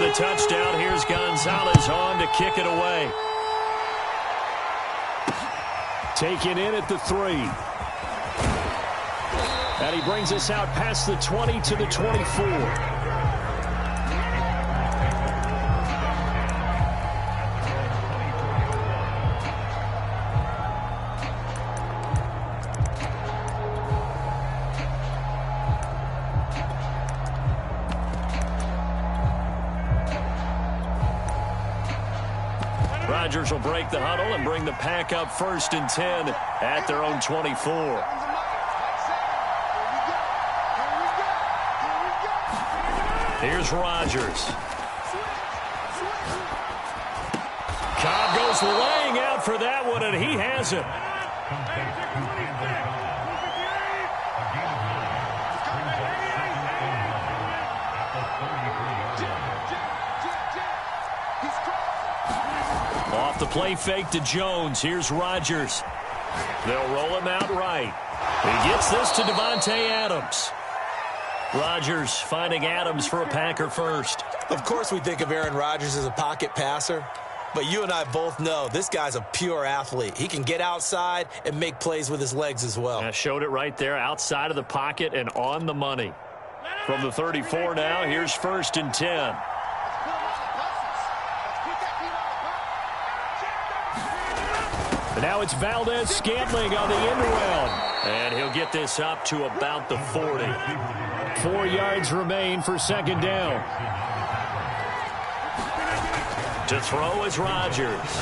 the touchdown. Here's Gonzalez on to kick it away. Taken in at the 3. And he brings us out past the 20 to the 24. Rodgers will break the huddle and bring the pack up 1st and 10 at their own 24. Here's Rodgers. Cobb goes laying out for that one, and he has it. Off the play fake to Jones. Here's Rodgers. They'll roll him out right. He gets this to Davante Adams. Rodgers finding Adams for a Packer first. Of course we think of Aaron Rodgers as a pocket passer, but you and I both know this guy's a pure athlete. He can get outside and make plays with his legs as well. Yeah, showed it right there outside of the pocket and on the money. From the 34 now, here's 1st and 10. And now it's Valdez-Scantling on the end around. And he'll get this up to about the 40. 4 yards remain for 2nd down. To throw is Rodgers.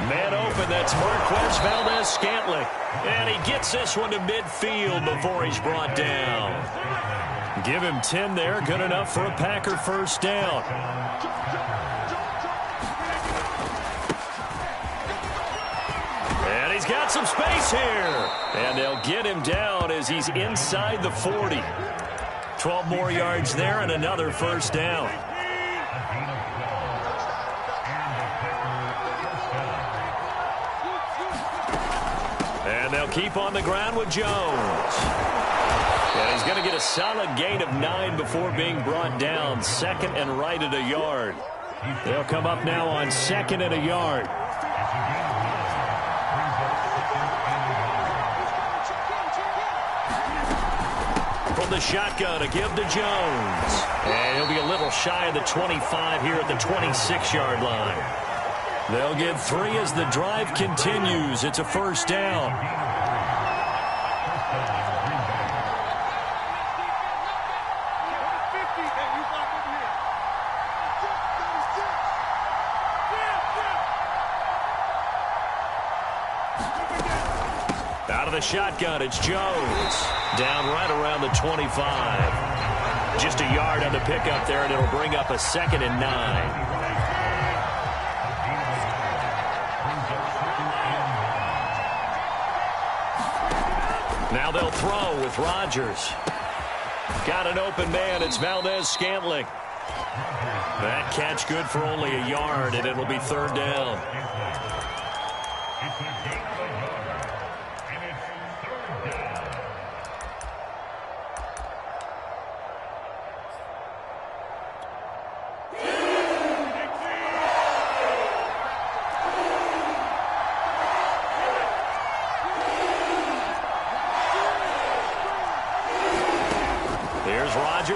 Man open, that's Marquez Valdez-Scantling. And he gets this one to midfield before he's brought down. Give him 10 there, good enough for a Packer 1st down. And he's got some space here. And they'll get him down as he's inside the 40. 12 more yards there and another 1st down. And they'll keep on the ground with Jones. And he's going to get a solid gain of 9 before being brought down. 2nd and right at a yard. They'll come up now on 2nd and a yard. From the shotgun, a give to Jones. And he'll be a little shy of the 25 here at the 26-yard line. They'll get 3 as the drive continues. It's a 1st down. Out of the shotgun, it's Jones. Down right around the 25. Just a yard on the pickup there, and it'll bring up a 2nd and 9. Now they'll throw with Rodgers. Got an open man. It's Valdez-Scantling. That catch good for only a yard, and it'll be 3rd down.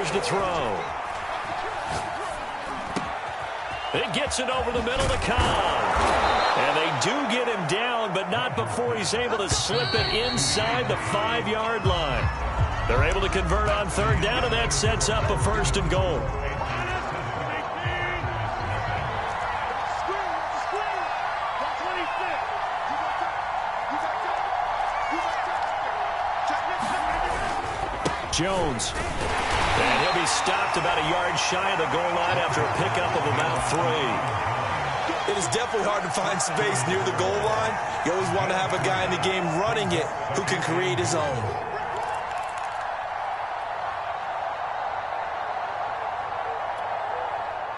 To throw. It gets it over the middle to Cobb. And they do get him down, but not before he's able to slip it inside the 5-yard line. They're able to convert on 3rd down, and that sets up a 1st and goal. Jones. And he'll be stopped about a yard shy of the goal line after a pickup of about 3. It is definitely hard to find space near the goal line. You always want to have a guy in the game running it who can create his own.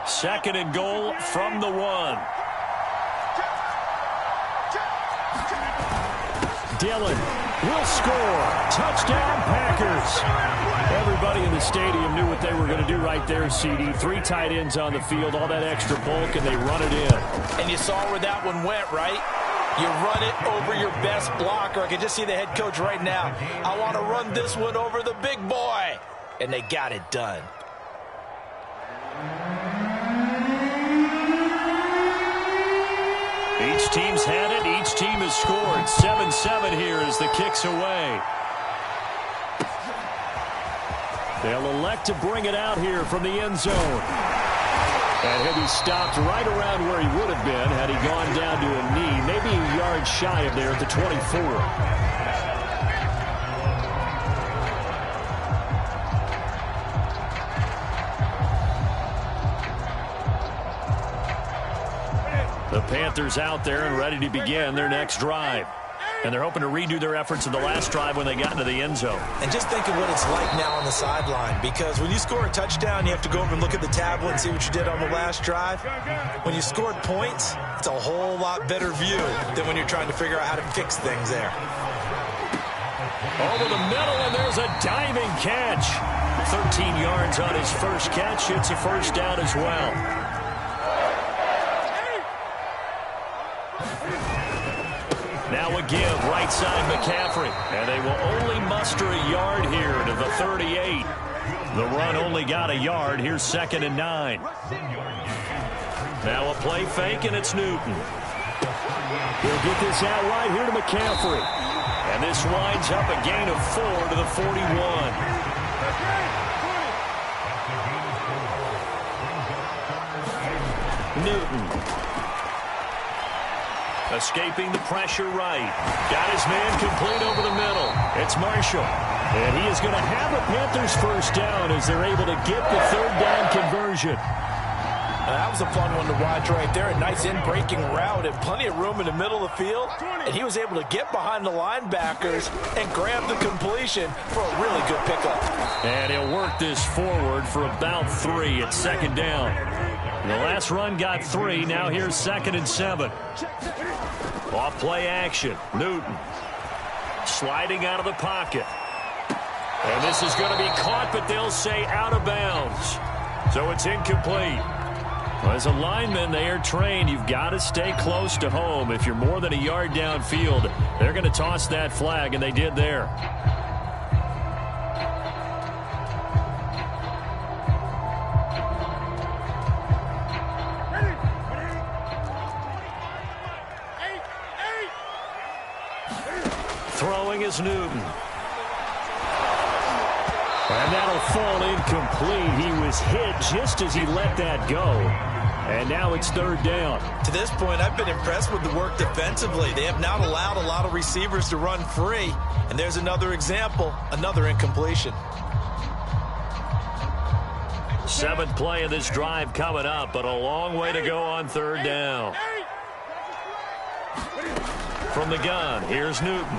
Second and goal from the 1. Dillon will score. Touchdown, Packers. Everybody in the stadium knew what they were going to do right there, CD. 3 tight ends on the field, all that extra bulk, and they run it in. And you saw where that one went, right? You run it over your best blocker. I can just see the head coach right now. I want to run this one over the big boy. And they got it done. Each team's had it. Each team has scored. 7-7 here as the kick's away. They'll elect to bring it out here from the end zone. And he'll be stopped right around where he would have been had he gone down to a knee, maybe a yard shy of there at the 24. The Panthers out there and ready to begin their next drive. And they're hoping to redo their efforts in the last drive when they got into the end zone. And just think of what it's like now on the sideline, because when you score a touchdown, you have to go over and look at the tablet and see what you did on the last drive. When you scored points, it's a whole lot better view than when you're trying to figure out how to fix things there. Over the middle, and there's a diving catch. 13 yards on his first catch. It's a first down as well. Now a give, right side McCaffrey. And they will only muster a yard here to the 38. The run only got a yard. Here's 2nd and 9. Now a play fake, and it's Newton. He'll get this out right here to McCaffrey. And this winds up a gain of 4 to the 41. Newton. Escaping the pressure right. Got his man complete over the middle. It's Marshall. And he is going to have a Panthers first down as they're able to get the 3rd down conversion. That was a fun one to watch right there. A nice in-breaking route and plenty of room in the middle of the field. And he was able to get behind the linebackers and grab the completion for a really good pickup. And he'll work this forward for about 3 at 2nd down. The last run got 3. Now here's 2nd and 7. Off play action. Newton sliding out of the pocket. And this is going to be caught, but they'll say out of bounds. So it's incomplete. As a lineman, they are trained. You've got to stay close to home. If you're more than a yard downfield, they're going to toss that flag, and they did there. Throwing is Newton. And that'll fall incomplete. He was hit just as he let that go. And now it's 3rd down. To this point, I've been impressed with the work defensively. They have not allowed a lot of receivers to run free. And there's another example, another incompletion. 7th play of this drive coming up, but a long way to go on 3rd down. From the gun, here's Newton.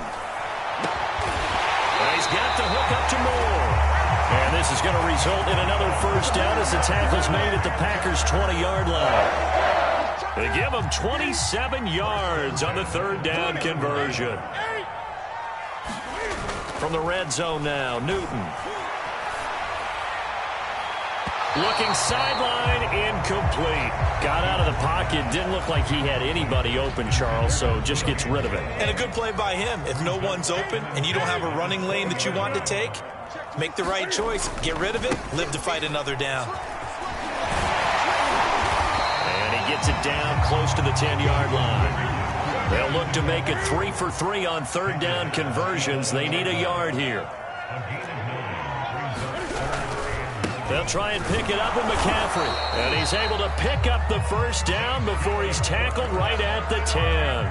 And he's got the hook up to Moore. And this is going to result in another first down as the tackle's made at the Packers' 20-yard line. They give them 27 yards on the 3rd down conversion. From the red zone now, Newton. Looking sideline, incomplete. Got out of the pocket, didn't look like he had anybody open, Charles, so just gets rid of it. And a good play by him. If no one's open and you don't have a running lane that you want to take, make the right choice. Get rid of it, live to fight another down. And he gets it down close to the 10-yard line. They'll look to make it 3 for 3 on 3rd down conversions. They need a yard here. They'll try and pick it up with McCaffrey. And he's able to pick up the first down before he's tackled right at the 10.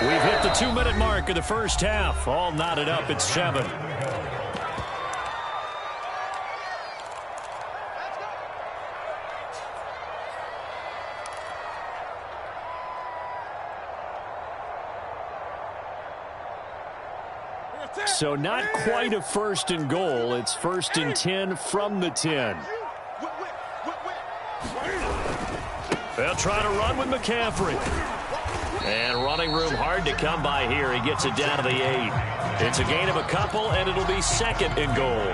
We've hit the 2-minute mark of the first half. All knotted up at 7. So not quite a 1st and goal. It's 1st and 10 from the 10. They'll try to run with McCaffrey. And running room hard to come by here. He gets it down to the 8. It's a gain of a couple, and it'll be 2nd and goal.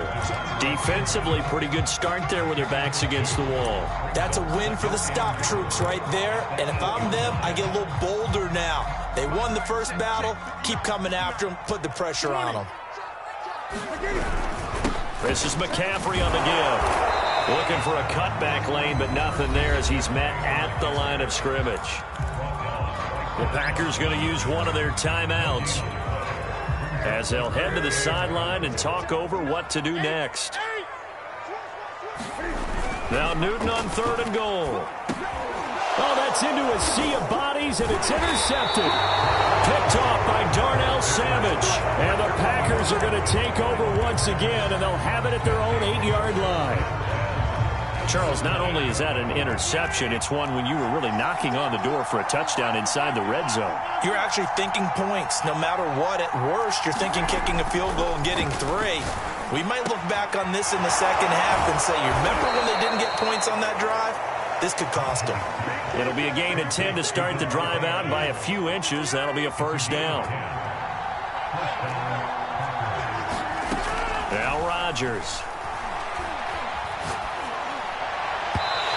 Defensively, pretty good start there with their backs against the wall. That's a win for the stop troops right there. And if I'm them, I get a little bolder now. They won the first battle. Keep coming after them. Put the pressure on them. This is McCaffrey on the give. Looking for a cutback lane, but nothing there as he's met at the line of scrimmage. The Packers going to use one of their timeouts as they'll head to the sideline and talk over what to do next. Now Newton on 3rd and goal. Oh, that's into a sea of bodies, and it's intercepted. Picked off by Darnell Savage. And the Packers are going to take over once again, and they'll have it at their own 8-yard line. Charles, not only is that an interception, it's one when you were really knocking on the door for a touchdown inside the red zone. You're actually thinking points. No matter what, at worst, you're thinking kicking a field goal and getting 3. We might look back on this in the second half and say, you remember when they didn't get points on that drive? This could cost them. It'll be a gain of 10 to start the drive out by a few inches. That'll be a first down. Now Rodgers.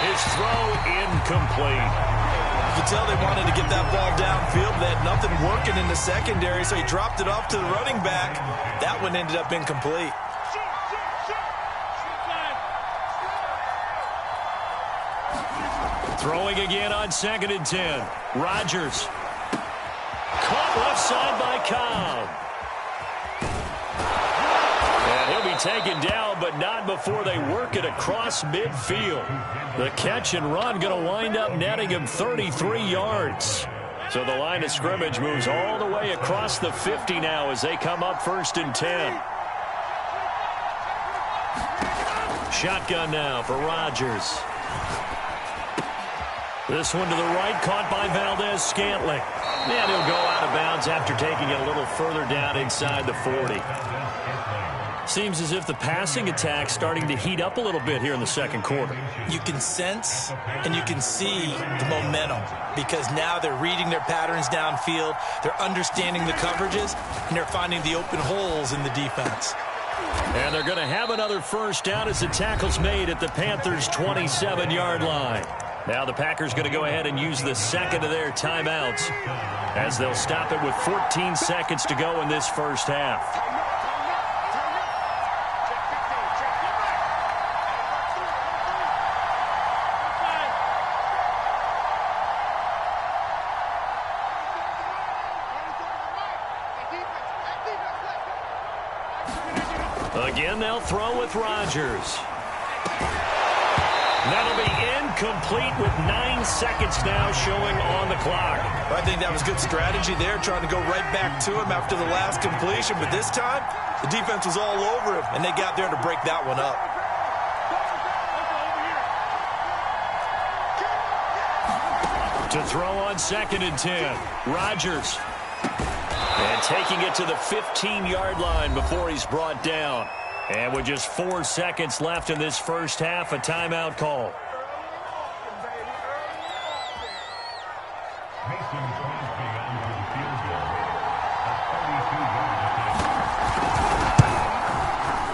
His throw incomplete. You can tell they wanted to get that ball downfield. They had nothing working in the secondary, so he dropped it off to the running back. That one ended up incomplete. Throwing again on 2nd and 10. Rodgers. Caught left side by Cobb. And he'll be taken down, but not before they work it across midfield. The catch and run going to wind up netting him 33 yards. So the line of scrimmage moves all the way across the 50 now as they come up 1st and 10. Shotgun now for Rodgers. This one to the right, caught by Valdez-Scantling. And he'll go out of bounds after taking it a little further down inside the 40. Seems as if the passing attack's starting to heat up a little bit here in the second quarter. You can sense and you can see the momentum because now they're reading their patterns downfield, they're understanding the coverages, and they're finding the open holes in the defense. And they're going to have another first down as the tackle's made at the Panthers' 27-yard line. Now the Packers going to go ahead and use the 2nd of their timeouts as they'll stop it with 14 seconds to go in this first half. Again, they'll throw with Rodgers. That'll be incomplete with 9 seconds now showing on the clock. I think that was good strategy there, trying to go right back to him after the last completion. But this time, the defense was all over him, and they got there to break that one up. To throw on 2nd and 10. Rodgers. And taking it to the 15-yard line before he's brought down. And with just 4 seconds left in this first half, a timeout call.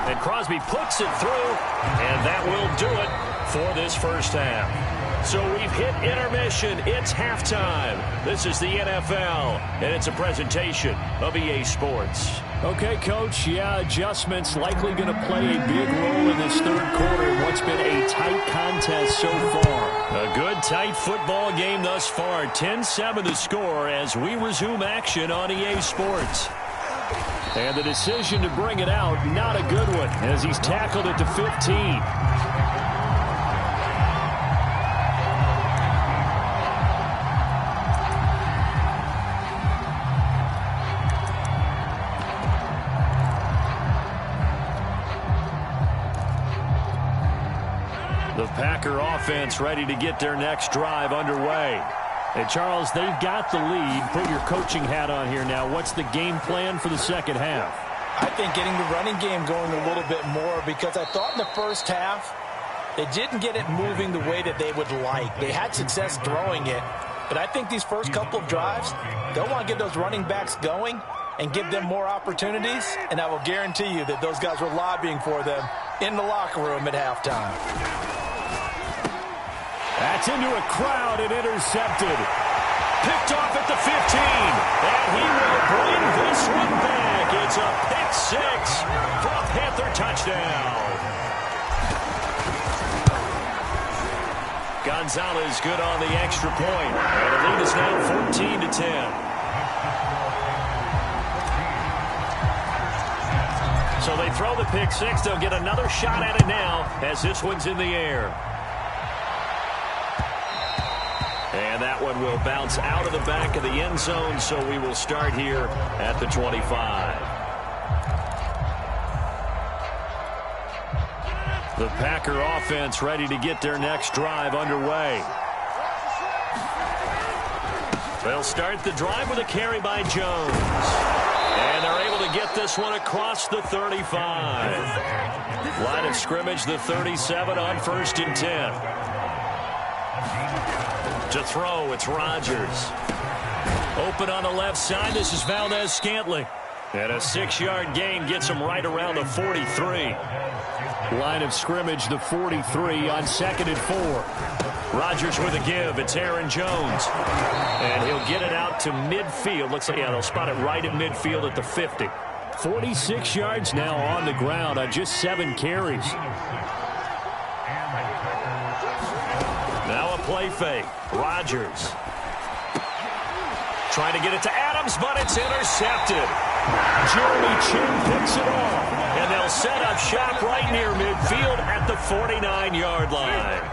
And Crosby puts it through, and that will do it for this first half. So we've hit intermission. It's halftime. This is the NFL, and it's a presentation of EA Sports. Okay, Coach, adjustments likely going to play a big role in this third quarter in what's been a tight contest so far. A good, tight football game thus far. 10-7 the score as we resume action on EA Sports. And the decision to bring it out, not a good one, as he's tackled at the 15. The Packer offense ready to get their next drive underway. And Charles, they've got the lead. Put your coaching hat on here now. What's the game plan for the second half? I think getting the running game going a little bit more because I thought in the first half they didn't get it moving the way that they would like. They had success throwing it, but I think these first couple of drives, they'll want to get those running backs going and give them more opportunities, and I will guarantee you that those guys were lobbying for them in the locker room at halftime. That's into a crowd and intercepted. Picked off at the 15. And he will bring this one back. It's a pick six for a Panther touchdown. Gonzalez good on the extra point. And the lead is now 14-10. So they throw the pick six. They'll get another shot at it now as this one's in the air. And that one will bounce out of the back of the end zone, so we will start here at the 25. The Packer offense ready to get their next drive underway. They'll start the drive with a carry by Jones. And they're able to get this one across the 35. Line of scrimmage, the 37 on 1st and 10. To throw, it's Rodgers. Open on the left side, this is Valdez-Scantling. And a 6-yard gain gets him right around the 43. Line of scrimmage, the 43 on 2nd and 4. Rodgers with a give. It's Aaron Jones. And he'll get it out to midfield. Looks like, yeah, they'll spot it right at midfield at the 50. 46 yards now on the ground on just 7 carries. Now a play fake. Rodgers. Trying to get it to Adams, but it's intercepted. Jeremy Chin picks it off. And they'll set up shop right near midfield at the 49-yard line.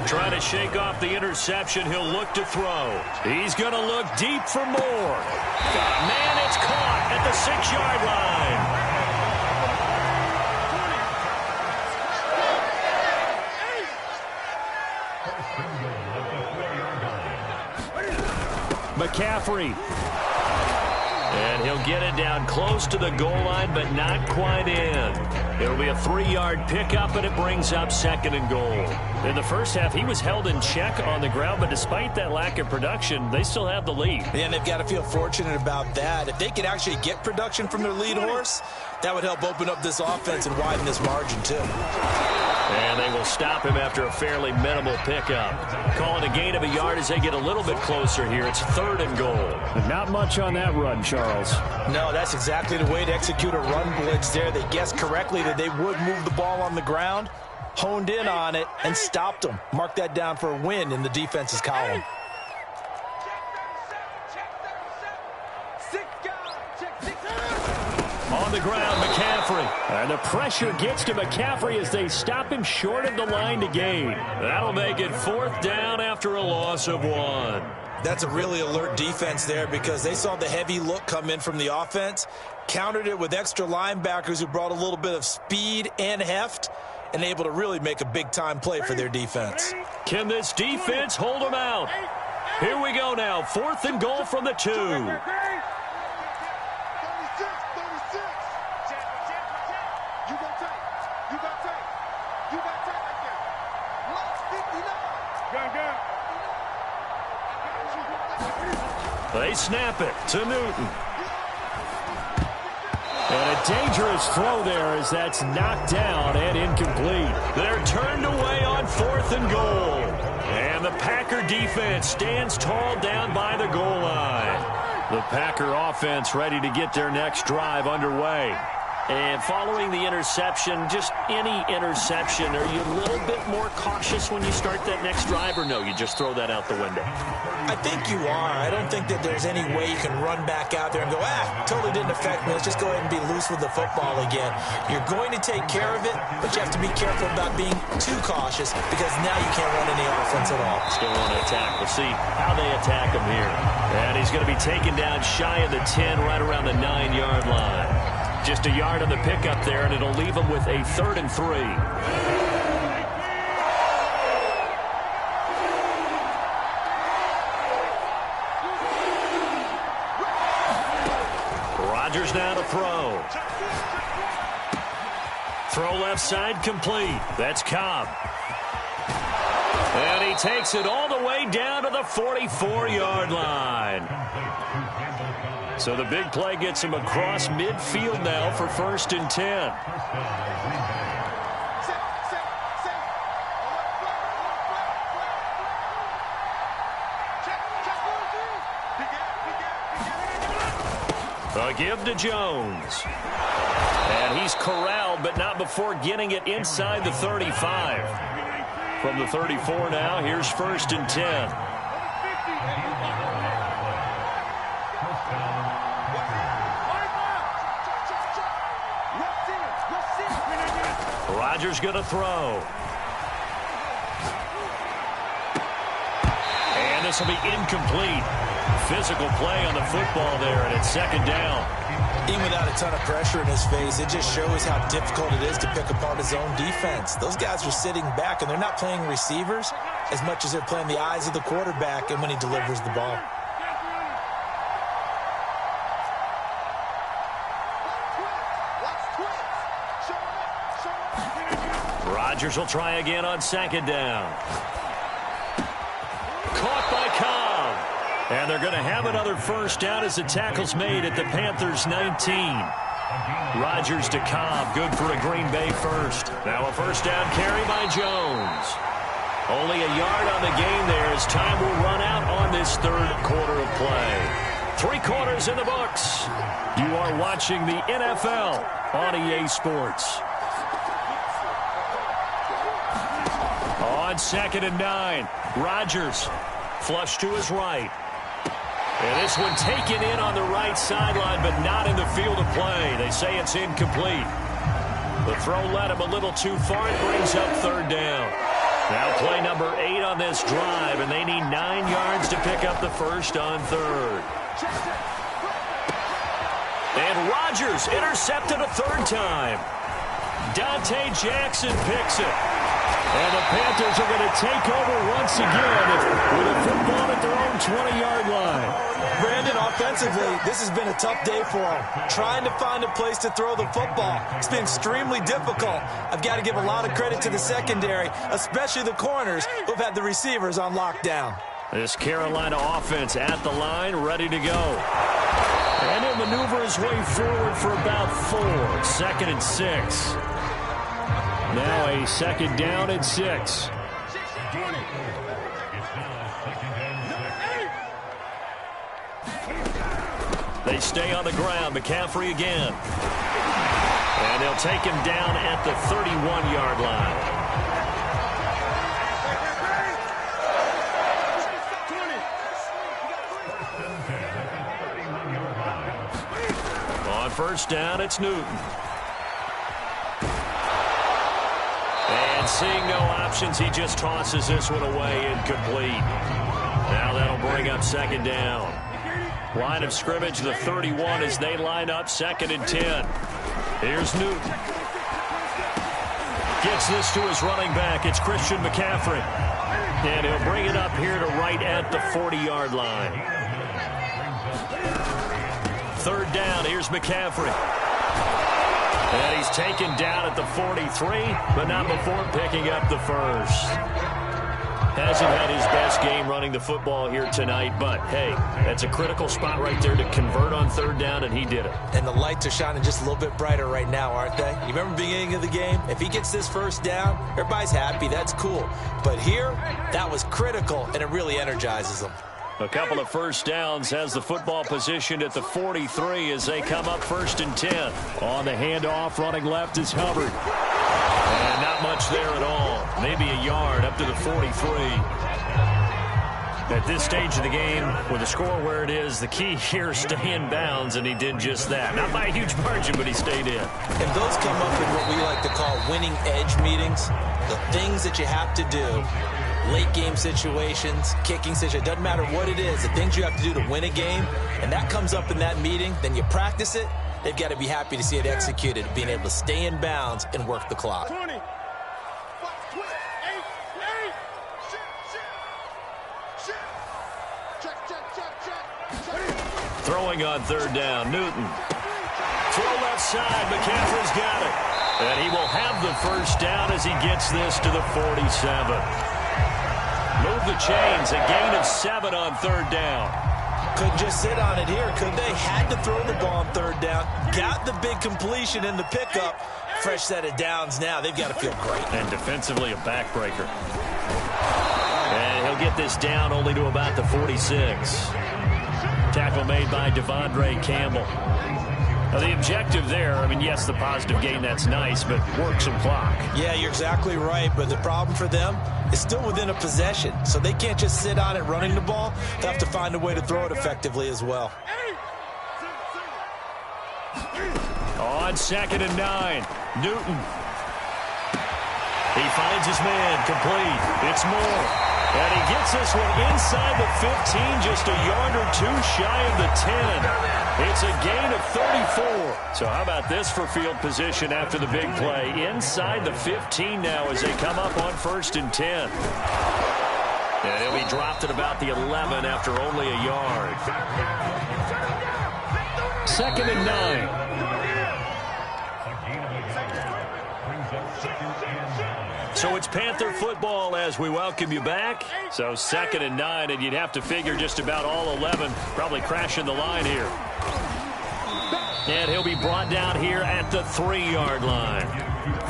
Trying to shake off the interception. He'll look to throw. He's going to look deep for more. Man, it's caught at the 6-yard line. McCaffrey. And he'll get it down close to the goal line, but not quite in. It'll be a 3-yard pickup, and it brings up 2nd and goal. In the first half, he was held in check on the ground, but despite that lack of production, they still have the lead. And they've got to feel fortunate about that. If they could actually get production from their lead horse, that would help open up this offense and widen this margin, too. And they will stop him after a fairly minimal pickup. Calling a gain of a yard as they get a little bit closer here. It's 3rd and goal. Not much on that run, Charles. No, that's exactly the way to execute a run blitz there. They guessed correctly that they would move the ball on the ground, honed in on it, and stopped them. Mark that down for a win in the defense's column. On the ground, McCaffrey. And the pressure gets to McCaffrey as they stop him short of the line to gain. That'll make it 4th down after a loss of 1. That's a really alert defense there because they saw the heavy look come in from the offense, countered it with extra linebackers who brought a little bit of speed and heft, and able to really make a big-time play for their defense. Can this defense hold them out? Here we go now. 4th and goal from the 2. They snap it to Newton. And a dangerous throw there as that's knocked down and incomplete. They're turned away on 4th and goal. And the Packer defense stands tall down by the goal line. The Packer offense ready to get their next drive underway. And following the interception, just any interception, are you a little bit more cautious when you start that next drive, or no, you just throw that out the window? I think you are. I don't think that there's any way you can run back out there and go, totally didn't affect me. Let's just go ahead and be loose with the football again. You're going to take care of it, but you have to be careful about being too cautious because now you can't run any offense at all. Still want to attack. We'll see how they attack him here. And he's going to be taken down shy of the 10, right around the 9-yard line. Just a yard on the pickup there, and it'll leave him with a 3rd and 3. Rodgers now to throw. Throw left side complete. That's Cobb. And he takes it all the way down to the 44-yard line. So the big play gets him across midfield now for 1st and 10. A give to Jones. And he's corralled, but not before getting it inside the 35. From the 34 now, here's 1st and 10. Rodgers going to throw. And this will be incomplete. Physical play on the football there, and it's 2nd down. Even without a ton of pressure in his face, it just shows how difficult it is to pick apart his own defense. Those guys are sitting back, and they're not playing receivers as much as they're playing the eyes of the quarterback and when he delivers the ball. Rodgers will try again on 2nd down. Caught by Cobb. And they're going to have another 1st down as the tackle's made at the Panthers' 19. Rodgers to Cobb, good for a Green Bay 1st. Now a 1st down carry by Jones. Only a yard on the game there as time will run out on this 3rd quarter of play. 3 quarters in the books. You are watching the NFL on EA Sports. On 2nd and 9, Rodgers flush to his right. And this one taken in on the right sideline, but not in the field of play. They say it's incomplete. The throw led him a little too far. It brings up 3rd down. Now play number 8 on this drive, and they need 9 yards to pick up the 1st on 3rd. And Rodgers intercepted a 3rd time. Dante Jackson picks it. And the Panthers are going to take over once again with a football at their own 20-yard line. Brandon, offensively, this has been a tough day for him. Trying to find a place to throw the football. It's been extremely difficult. I've got to give a lot of credit to the secondary, especially the corners who've had the receivers on lockdown. This Carolina offense at the line, ready to go. And he'll maneuver his way forward for about 4. 2nd and 6. Now a 2nd down and 6. They stay on the ground. McCaffrey again. And they'll take him down at the 31-yard line. On 1st down, it's Newton. And seeing no options, he just tosses this one away, incomplete. Now that'll bring up 2nd down. Line of scrimmage, the 31 as they line up 2nd and 10. Here's Newton. Gets this to his running back. It's Christian McCaffrey. And he'll bring it up here to right at the 40-yard line. 3rd down, here's McCaffrey. And he's taken down at the 43, but not before picking up the 1st. Hasn't had his best game running the football here tonight, but, hey, that's a critical spot right there to convert on 3rd down, and he did it. And the lights are shining just a little bit brighter right now, aren't they? You remember the beginning of the game? If he gets this 1st down, everybody's happy. That's cool. But here, that was critical, and it really energizes them. A couple of 1st downs, has the football positioned at the 43 as they come up 1st and 10. On the handoff, running left is Hubbard. And not much there at all. Maybe a yard up to the 43. At this stage of the game, with the score where it is, the key here is stay in bounds, and he did just that. Not by a huge margin, but he stayed in. And those come up in what we like to call winning edge meetings. The things that you have to do. Late game situations, kicking situations, doesn't matter what it is, the things you have to do to win a game, and that comes up in that meeting, then you practice it, they've got to be happy to see it executed, being able to stay in bounds and work the clock. 20. Throwing on 3rd down, Newton. Throw left side, McCaffrey's got it. And he will have the 1st down as he gets this to the 47. move the chains. A gain of 7 on 3rd down. Couldn't just sit on it here, could they? Had to throw the ball on 3rd down. Got the big completion in the pickup. Fresh set of downs now. They've got to feel great. And defensively, a backbreaker. And he'll get this down only to about the 46. Tackle made by Devondre Campbell. Now, the objective there, I mean, yes, the positive gain, that's nice, but work some clock. Yeah, you're exactly right, but the problem for them is still within a possession, so they can't just sit on it running the ball. They have to find a way to throw it effectively as well. On 2nd and 9, Newton. He finds his man, complete. It's Moore. And he gets this one inside the 15, just a yard or 2 shy of the 10. It's a gain of 34. So how about this for field position after the big play? Inside the 15 now as they come up on 1st and 10. And he'll be dropped at about the 11 after only a yard. 2nd and 9. So it's Panther football as we welcome you back. So 2nd and 9, and you'd have to figure just about all 11 probably crashing the line here. And he'll be brought down here at the 3-yard line.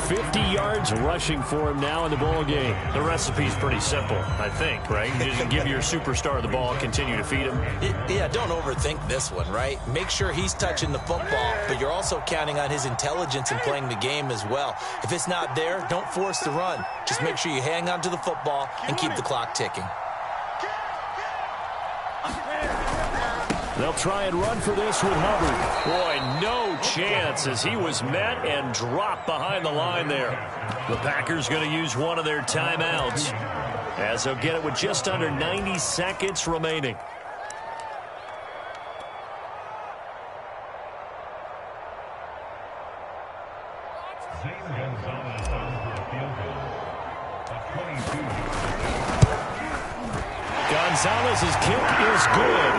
50 yards rushing for him now in the ball game. The recipe's pretty simple, I think, right? You just give your superstar the ball, continue to feed him. Yeah, don't overthink this one, right? Make sure he's touching the football, but you're also counting on his intelligence in playing the game as well. If it's not there, don't force the run. Just make sure you hang on to the football and keep the clock ticking. They'll try and run for this with Hubbard. Boy, no chance as he was met and dropped behind the line there. The Packers going to use one of their timeouts as they'll get it with just under 90 seconds remaining. Gonzalez's kick is good.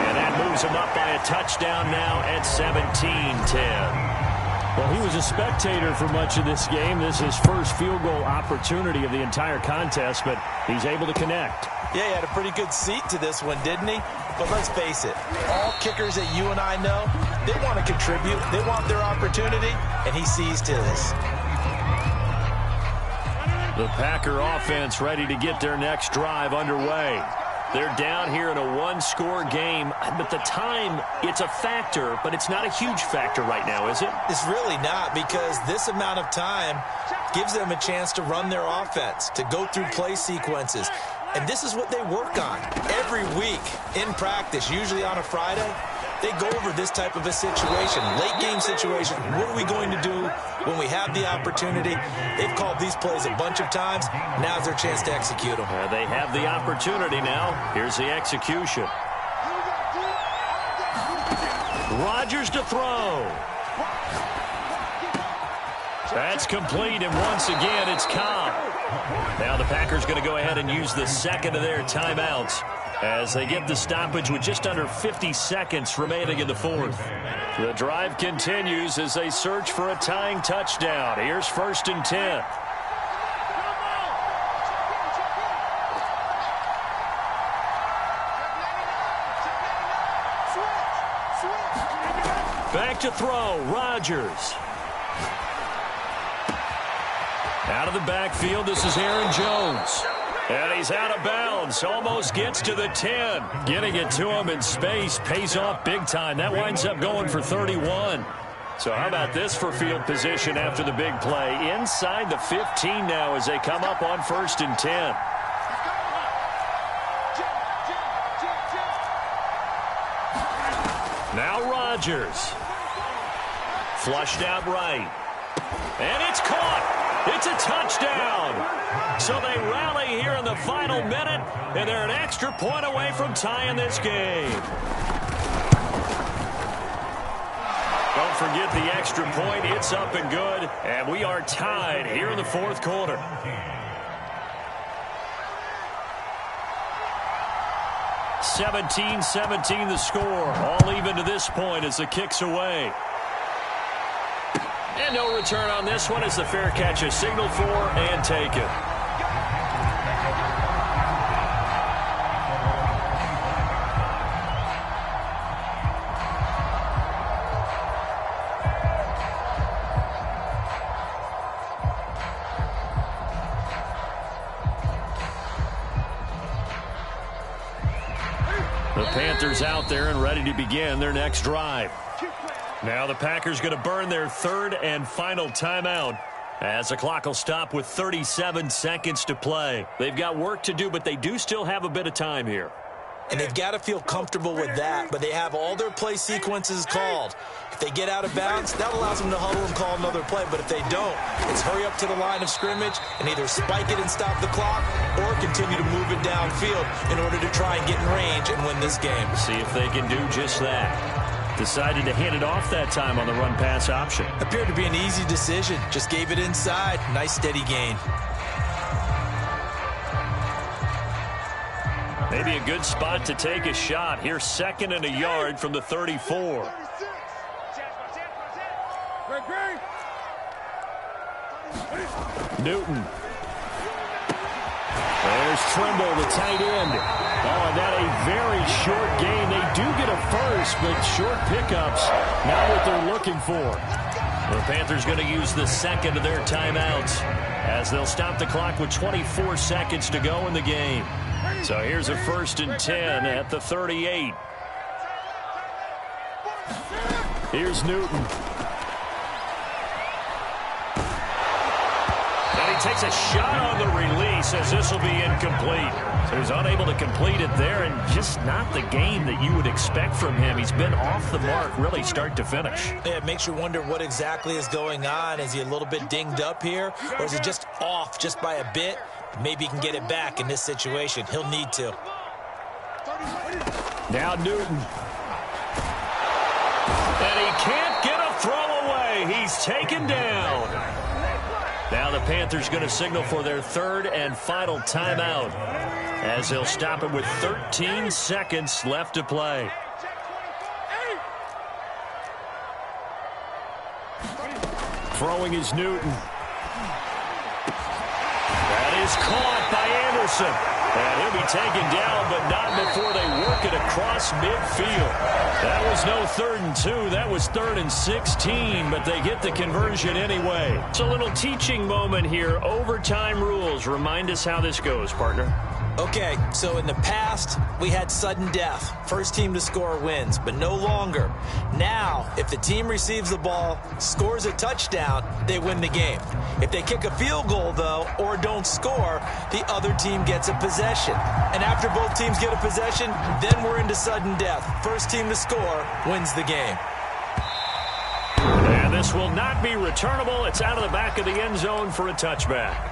And that moves him up by a touchdown now at 17-10. Well, he was a spectator for much of this game. This is his first field goal opportunity of the entire contest, but he's able to connect. Yeah, he had a pretty good seat to this one, didn't he? But let's face it, all kickers that you and I know, they want to contribute. They want their opportunity, and he seized his. The Packer offense ready to get their next drive underway. They're down here in a one-score game, but the time, it's a factor, but it's not a huge factor right now, is it? It's really not, because this amount of time gives them a chance to run their offense, to go through play sequences. And this is what they work on every week in practice, usually on a Friday. They go over this type of a situation, late game situation. What are we going to do when we have the opportunity? They've called these plays a bunch of times. Now's their chance to execute them. They have the opportunity now. Here's the execution. Rodgers to throw. That's complete, and once again, it's Cobb. Now the Packers going to go ahead and use the second of their timeouts as they get the stoppage with just under 50 seconds remaining in the fourth. The drive continues as they search for a tying touchdown. Here's 1st and 10. Back to throw, Rodgers. Out of the backfield, this is Aaron Jones. And he's out of bounds, almost gets to the 10. Getting it to him in space pays off big time. That winds up going for 31. So how about this for field position after the big play? Inside the 15 now as they come up on 1st and 10. Now Rodgers. Flushed out right. And it's caught. It's a touchdown. So they rally here in the final minute, and they're an extra point away from tying this game. Don't forget the extra point. It's up and good, and we are tied here in the fourth quarter. (17-17) the score. All even to this point as the kick's away. And no return on this one as the fair catch is signaled for and taken. Panthers out there and ready to begin their next drive. Now the Packers going to burn their third and final timeout as the clock will stop with 37 seconds to play. They've got work to do, but they do still have a bit of time here. And they've got to feel comfortable with that, but they have all their play sequences called. If they get out of bounds, that allows them to huddle and call another play. But if they don't, it's hurry up to the line of scrimmage and either spike it and stop the clock or continue to move it downfield in order to try and get in range and win this game. See if they can do just that. Decided to hand it off that time on the run-pass option. Appeared to be an easy decision. Just gave it inside. Nice steady gain. Maybe a good spot to take a shot. Here's 2nd and a yard from the 34. Newton. There's Trimble, the tight end. Oh, and that a very short game. They do get a first, but short pickups, not what they're looking for. The Panthers going to use the second of their timeouts as they'll stop the clock with 24 seconds to go in the game. So here's a 1st and 10 at the 38. Here's Newton. And he takes a shot on the release as this will be incomplete. So he's unable to complete it there, and just not the game that you would expect from him. He's been off the mark really start to finish. Yeah, it makes you wonder what exactly is going on. Is he a little bit dinged up here, or is he just off just by a bit? Maybe he can get it back in this situation. He'll need to. Now Newton. And he can't get a throw away. He's taken down. Now the Panthers going to signal for their third and final timeout as they'll stop it with 13 seconds left to play. Throwing is Newton. That is caught by Anderson. And he'll be taken down, but not before they work it across midfield. That was no 3rd and 2. That was 3rd and 16, but they get the conversion anyway. It's a little teaching moment here. Overtime rules. Remind us how this goes, partner. Okay, so in the past, we had sudden death. First team to score wins, but no longer. Now, if the team receives the ball, scores a touchdown, they win the game. If they kick a field goal, though, or don't score, the other team gets a possession. And after both teams get a possession, then we're into sudden death. First team to score wins the game. And this will not be returnable. It's out of the back of the end zone for a touchback.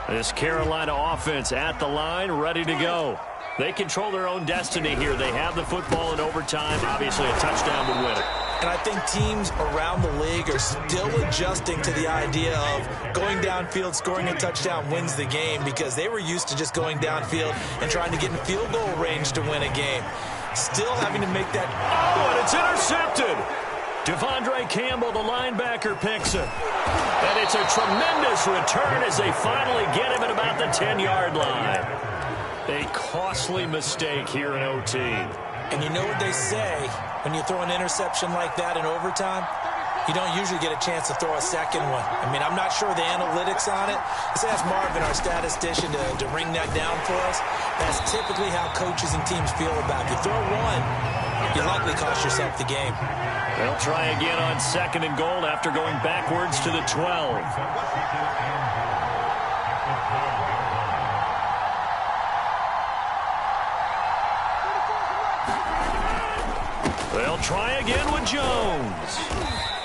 This Carolina offense at the line, ready to go. They control their own destiny here. They have the football in overtime. Obviously, a touchdown would win it. And I think teams around the league are still adjusting to the idea of going downfield, scoring a touchdown wins the game, because they were used to just going downfield and trying to get in field goal range to win a game. Still having to make that. Oh, and it's intercepted. Devondre Campbell, the linebacker, picks it. And it's a tremendous return as they finally get him at about the 10-yard line. A costly mistake here in OT. And you know what they say, when you throw an interception like that in overtime, you don't usually get a chance to throw a second one. I mean, I'm not sure the analytics on it. Let's ask Marvin, our statistician, to ring that down for us. That's typically how coaches and teams feel about it. You throw one, you likely cost yourself the game. They'll try again on 2nd and goal after going backwards to the 12. They'll try again with Jones.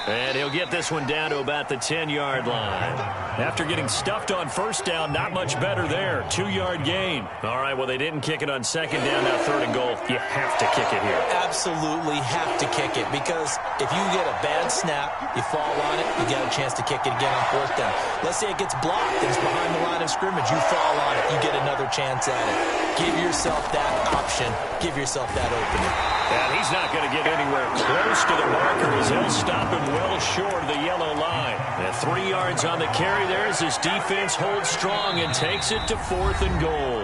And he'll get this one down to about the 10-yard line. After getting stuffed on first down, not much better there. 2-yard gain. All right, well, they didn't kick it on 2nd down, now 3rd and goal. You have to kick it here. Absolutely have to kick it, because if you get a bad snap, you fall on it, you get a chance to kick it again on 4th down. Let's say it gets blocked and it's behind the line of scrimmage. You fall on it, you get another chance at it. Give yourself that option. Give yourself that opening. And he's not going to get anywhere close to the marker as he'll stop him well short of the yellow line. And 3 yards on the carry there as his defense holds strong and takes it to 4th and goal.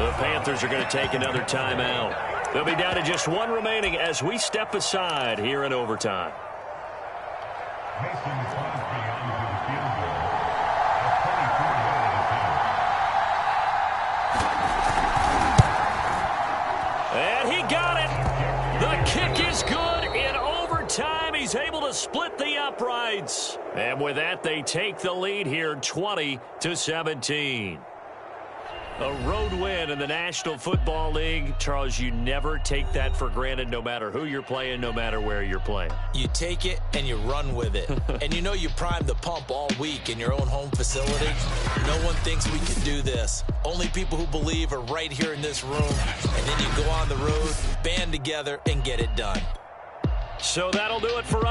The Panthers are going to take another timeout. They'll be down to just 1 remaining as we step aside here in overtime. split the uprights. And with that, they take the lead here 20-17. A road win in the National Football League. Charles, you never take that for granted no matter who you're playing, no matter where you're playing. You take it and you run with it. And you know you primed the pump all week in your own home facility. No one thinks we can do this. Only people who believe are right here in this room. And then you go on the road, band together, and get it done. So that'll do it for us.